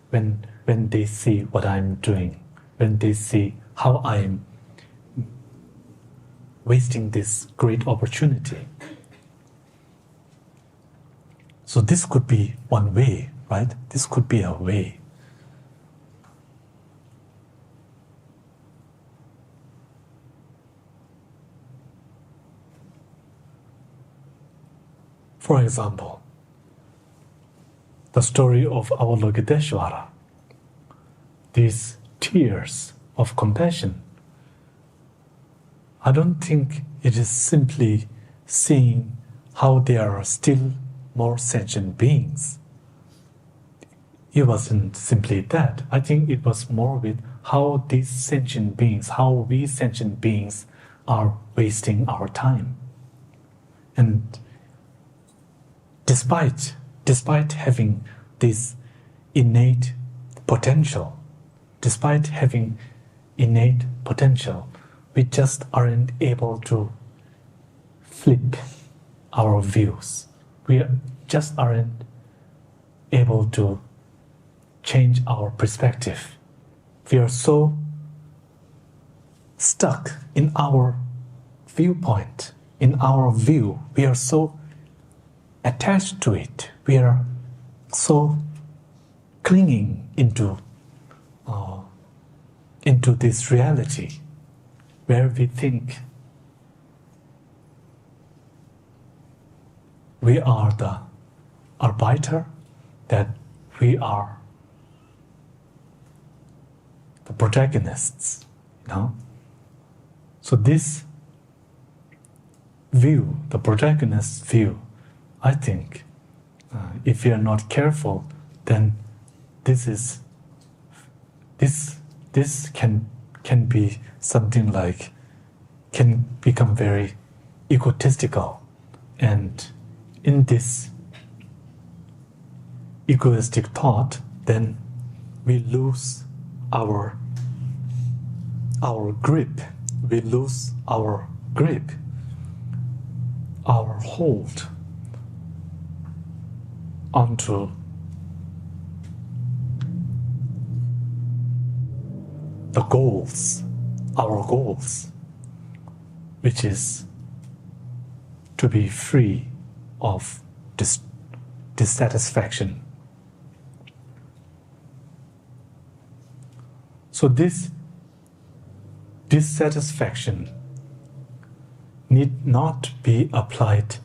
when they see what I'm doing, when they see how I'm wasting this great opportunity. So this could be one way, right? This could be a way. For example, the story of Avalokiteshvara, these tears of compassion. I don't think it is simply seeing how there are still more sentient beings. It wasn't simply that. I think it was more with how these sentient beings, how we sentient beings are wasting our time. And despite having this innate potential, we just aren't able to flip our views. We just aren't able to change our perspective. We are so stuck in our viewpoint, in our view. We are so attached to it. We are so clinging into this reality where we think we are the arbiter, that we are the protagonists, So this view, the protagonist view, I think, if we are not careful, then this can be something like, can become very egotistical, and in this egoistic thought, then we lose our grip. We lose our grip, our hold onto the goals, our goals, which is to be free of dissatisfaction. So this dissatisfaction need not be applied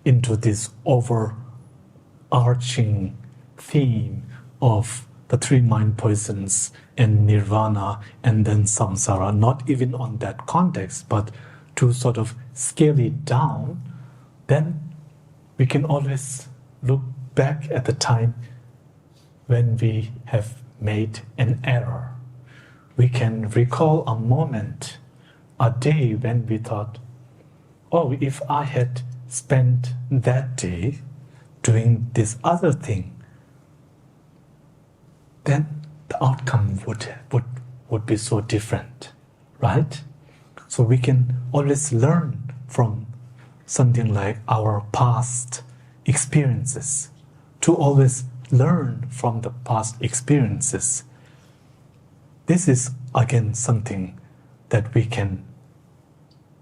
into this overarching theme of the three mind poisons and nirvana and then samsara, not even on that context, but to sort of scale it down. Then we can always look back at the time when we have made an error. We can recall a moment, a day when we thought, oh, if I had spent that day doing this other thing, then the outcome would be so different, right? So we can always learn from something like our past experiences, to always learn from the past experiences. This is again something that we can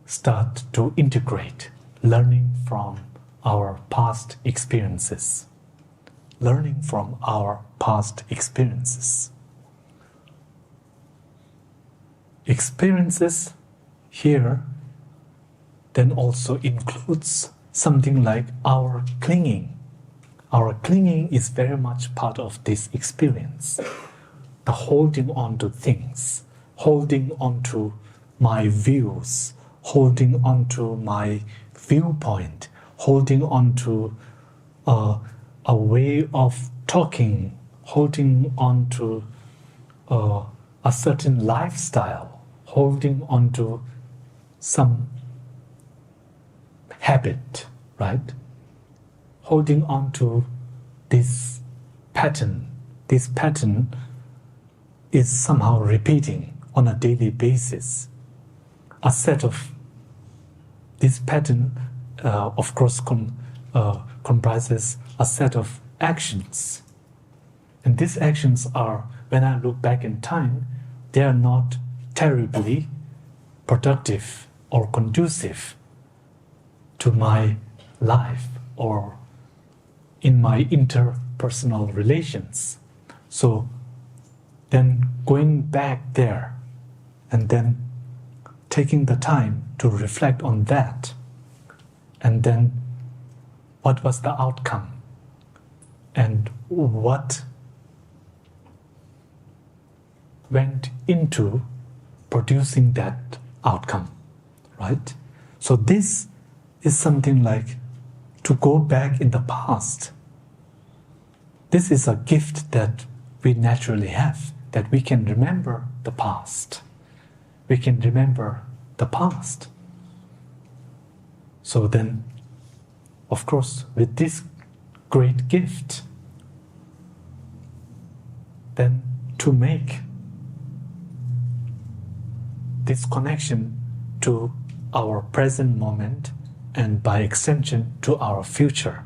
start to integrate, learning from our past experiences. Learning from our past experiences. Experiences here then also includes something like our clinging. Our clinging is very much part of this experience. The holding on to things, holding on to my views, holding on to my viewpoint, holding on to a way of talking, holding on to a certain lifestyle, holding on to some habit, right? Holding on to this pattern. This pattern is somehow repeating on a daily basis. A set of this pattern, of course, comprises a set of actions. And these actions are, when I look back in time, they are not terribly productive or conducive to my life or in my interpersonal relations. So then going back there and then taking the time to reflect on that, and then what was the outcome and what went into producing that outcome, right? So this is something like to go back in the past. This is a gift that we naturally have, that we can remember the past. We can remember the past. So then, of course, with this great gift, then to make this connection to our present moment and by extension to our future.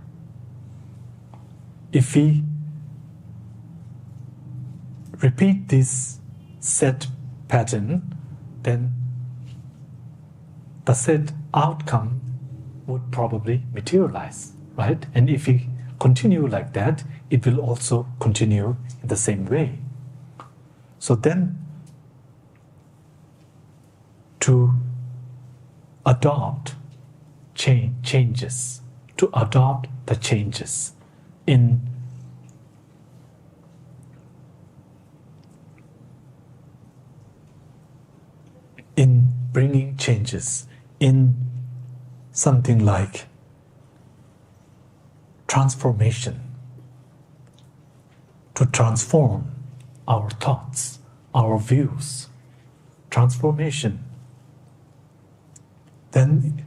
If we repeat this set pattern, then the set outcome would probably materialize, right? And if we continue like that, it will also continue in the same way. So then, to adopt changes, to adopt the changes in bringing changes in something like transformation, to transform our thoughts, our views, transformation, then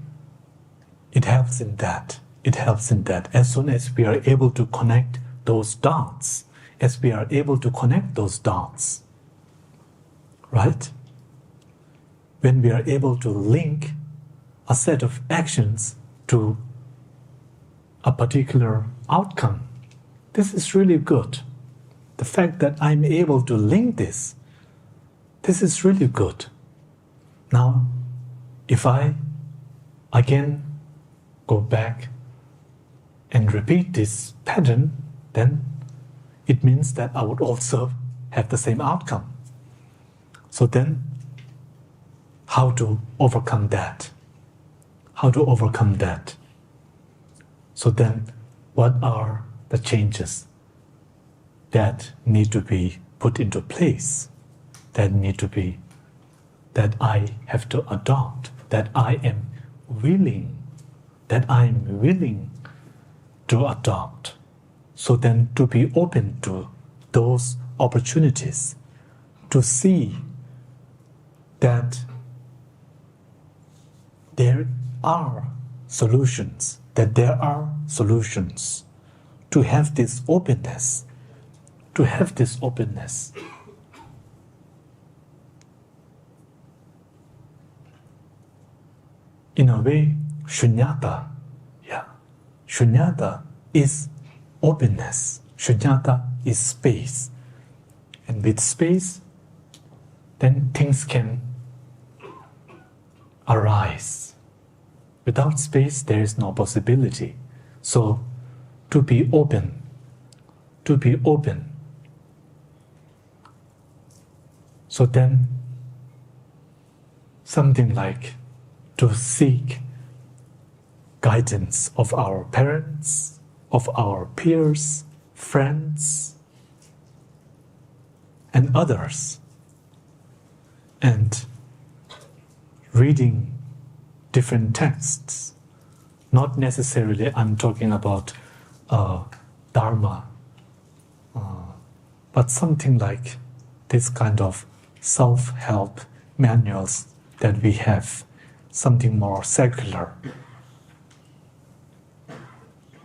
it helps in that. It helps in that. As soon as we are able to connect those dots as we are able to connect those dots, right? When we are able to link a set of actions to a particular outcome, this is really good. The fact that I'm able to link this is really good. Now, if I again go back and repeat this pattern, then it means that I would also have the same outcome. So then, how to overcome that? How to overcome that? So then, what are the changes that need to be put into place, that I have to adopt, that I'm willing to adopt? So then, to be open to those opportunities, to see that there are solutions, to have this openness, In a way, shunyata is openness. Shunyata is space. And with space, then things can arise. Without space, there is no possibility. So, to be open. So then, something like to seek guidance of our parents, of our peers, friends, and others. And reading different texts. Not necessarily I'm talking about dharma, but something like this kind of self-help manuals that we have, something more secular.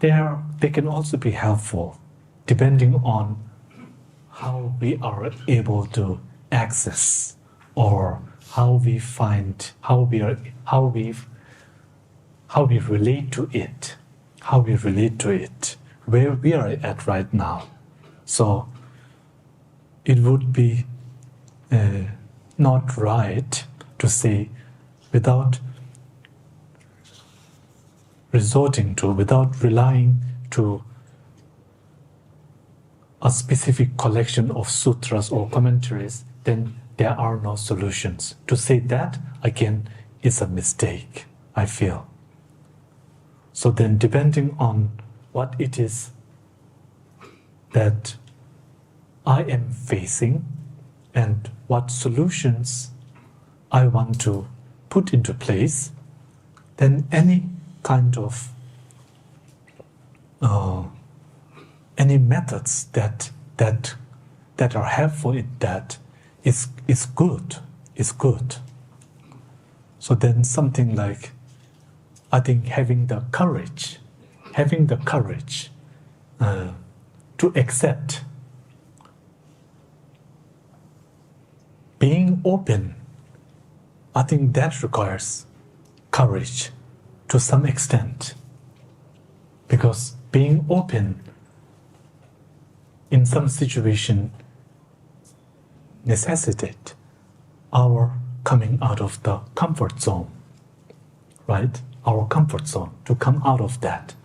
They can also be helpful depending on how we are able to access, or how we relate to it, where we are at right now. So it would be not right to say, without relying to a specific collection of sutras or commentaries, then there are no solutions. To say that, again, is a mistake, I feel. So then, depending on what it is that I am facing and what solutions I want to put into place, then any kind of any methods that are helpful in that is good. So then something like, I think having the courage to accept, being open, I think that requires courage to some extent, because being open in some situation necessitate our coming out of the comfort zone, right? Our comfort zone, to come out of that,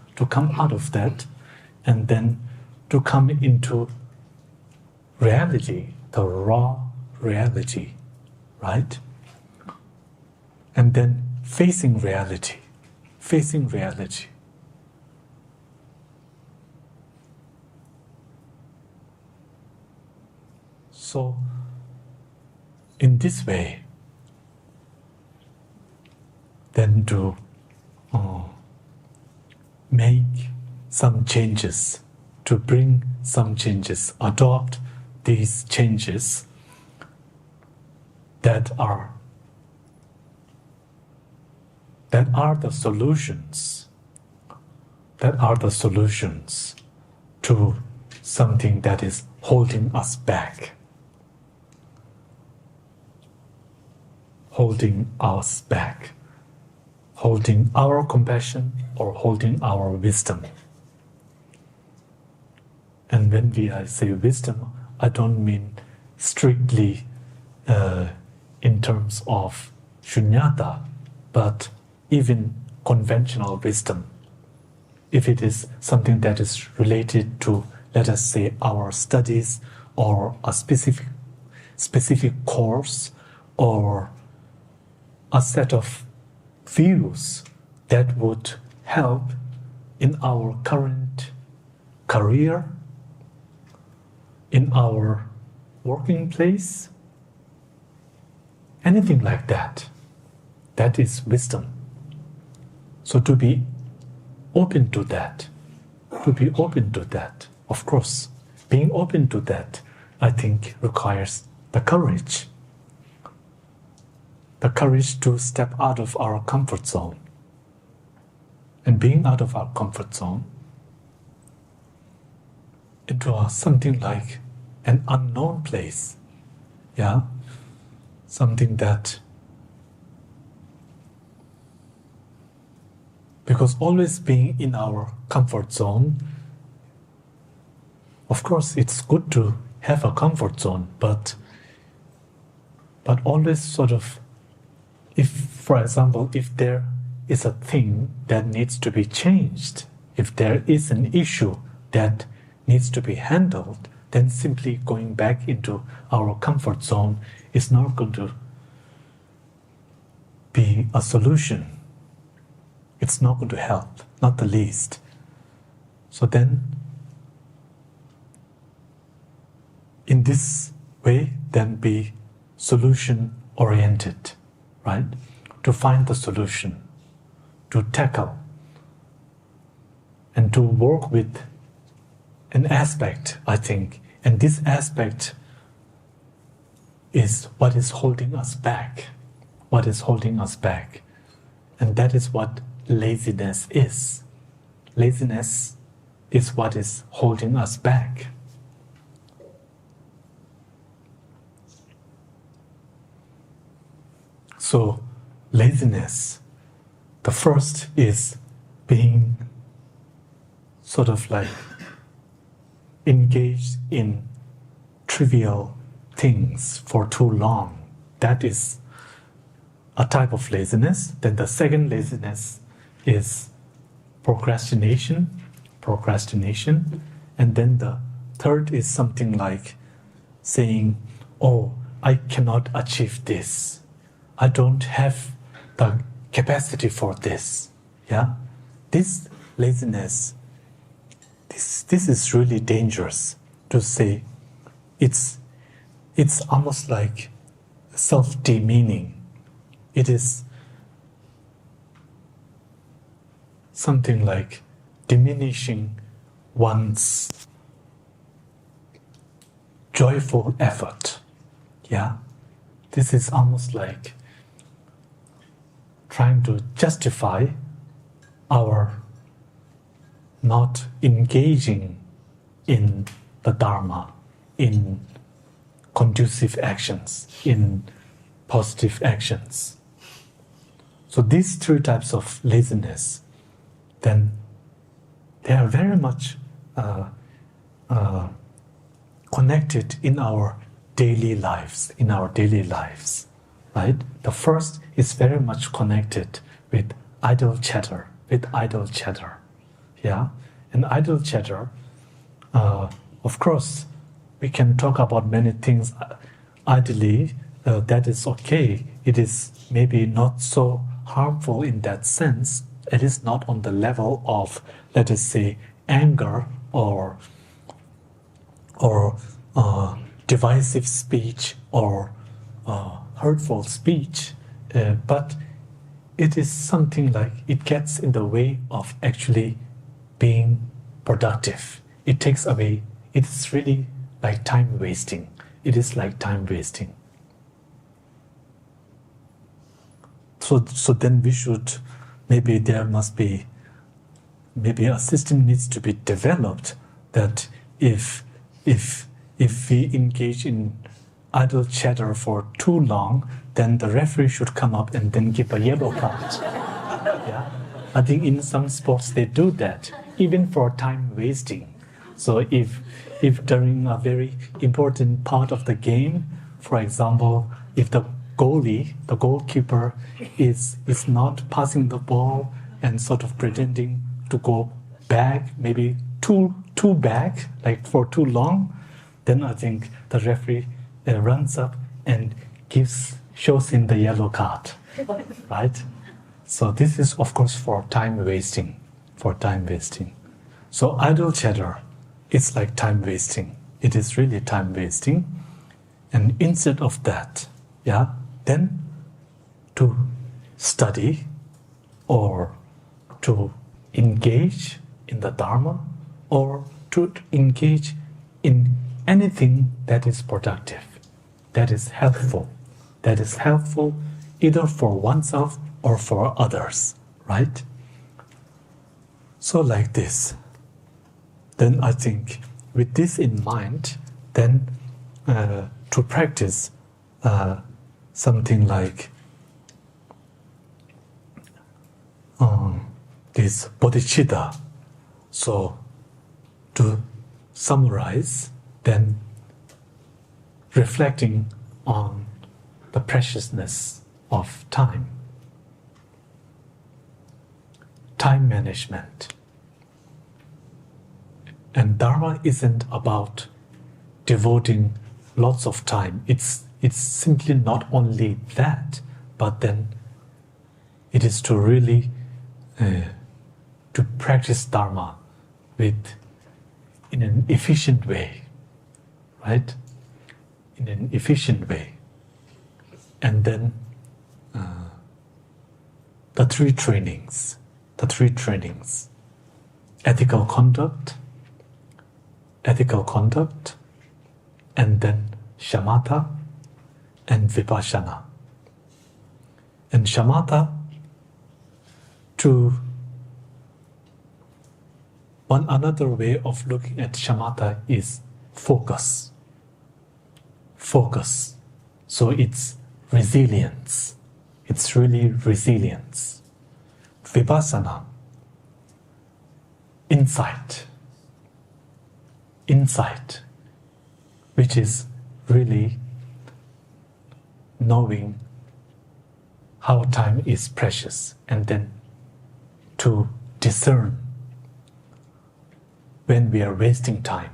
and then to come into reality, the raw reality, right? And then facing reality. So, in this way, then to make some changes, to bring some changes, adopt these changes that are the solutions, to something that is holding us back. Holding us back. Holding our compassion or holding our wisdom. And when I say wisdom, I don't mean strictly in terms of shunyata, but even conventional wisdom. If it is something that is related to, let us say, our studies or a specific course or a set of views that would help in our current career, in our working place, anything like that, that is wisdom. So to be open to that, of course, being open to that, I think requires the courage to step out of our comfort zone. And being out of our comfort zone into something like an unknown place, something that, because always being in our comfort zone, of course it's good to have a comfort zone, but always sort of, if, for example, if there is a thing that needs to be changed, if there is an issue that needs to be handled, then simply going back into our comfort zone is not going to be a solution. It's not going to help, not the least. So then, in this way, then be solution-oriented, right? To find the solution, to tackle, and to work with an aspect, I think. And this aspect is what is holding us back. What is holding us back. And that is what laziness is. Laziness is what is holding us back. So, laziness, the first is being sort of like engaged in trivial things for too long. That is a type of laziness. Then the second laziness is procrastination. And then the third is something like saying, oh, I cannot achieve this. I don't have the capacity for this. This laziness, this is really dangerous to say. It's almost like self-demeaning. It is something like diminishing one's joyful effort. This is almost like trying to justify our not engaging in the dharma, in conducive actions, in positive actions. So these three types of laziness, then they are very much connected in our daily lives, right? The first is very much connected with idle chatter, And idle chatter, of course, we can talk about many things idly, that is okay. It is maybe not so harmful in that sense. It is not on the level of, let us say, anger or divisive speech or hurtful speech, but it is something like it gets in the way of actually being productive. It takes away, it's really like time wasting. It is like time wasting. So then we should, maybe there must be, maybe a system needs to be developed that if if we engage in idle chatter for too long, then the referee should come up and then give a yellow card. Yeah? I think in some sports they do that, even for time wasting. So if during a very important part of the game, for example, if the goalie, the goalkeeper, is not passing the ball and sort of pretending to go back, maybe too back, like for too long, then I think the referee runs up and shows him the yellow card, right? So this is, of course, for time wasting. So idle chatter, it's like time wasting. It is really time wasting. And instead of that, then to study or to engage in the dharma or to engage in anything that is productive, that is helpful either for oneself or for others, right? So like this. Then I think with this in mind, then to practice something like this bodhicitta. So to summarize, then reflecting on the preciousness of time management. And dharma isn't about devoting lots of time. It's simply not only that, but then it is to really to practice dharma in an efficient way, right? In an efficient way. And then the three trainings, ethical conduct, and then shamatha and vipassana. And shamatha, another way of looking at shamatha is focus. So it's resilience. It's really resilience. Vipassana, insight, which is really knowing how time is precious, and then to discern when we are wasting time,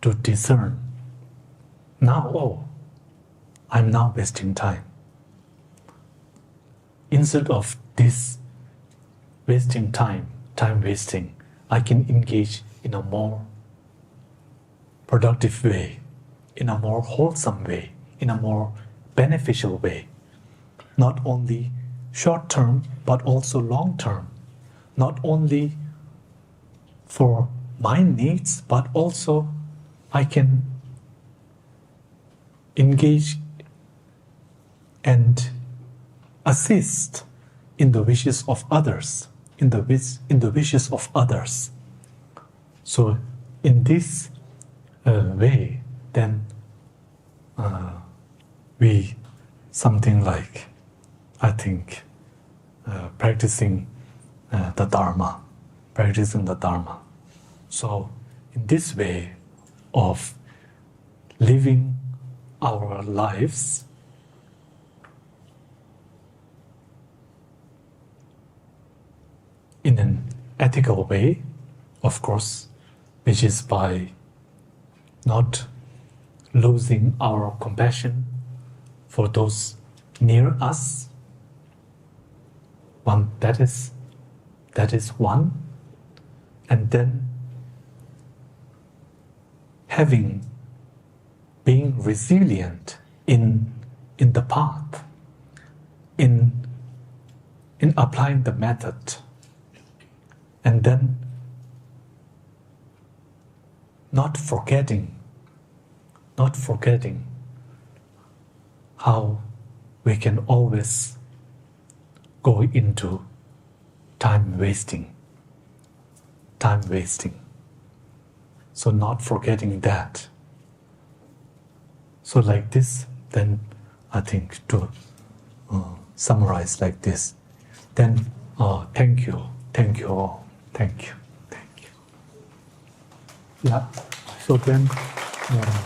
to discern I'm now wasting time. Instead of this wasting time wasting, I can engage in a more productive way, in a more wholesome way, in a more beneficial way. Not only short term, but also long term. Not only for my needs, but also I can engage and assist in the wishes of others, in the wishes of others. So in this way, then we something like, I think, practicing the dharma. So in this way of living our lives in an ethical way, of course, which is by not losing our compassion for those near us. That is one. And then being resilient in the path, in applying the method, and then not forgetting how we can always go into time wasting. So not forgetting that, So like this, then I think to summarize like this, then thank you all, thank you. Yeah, so then, yeah,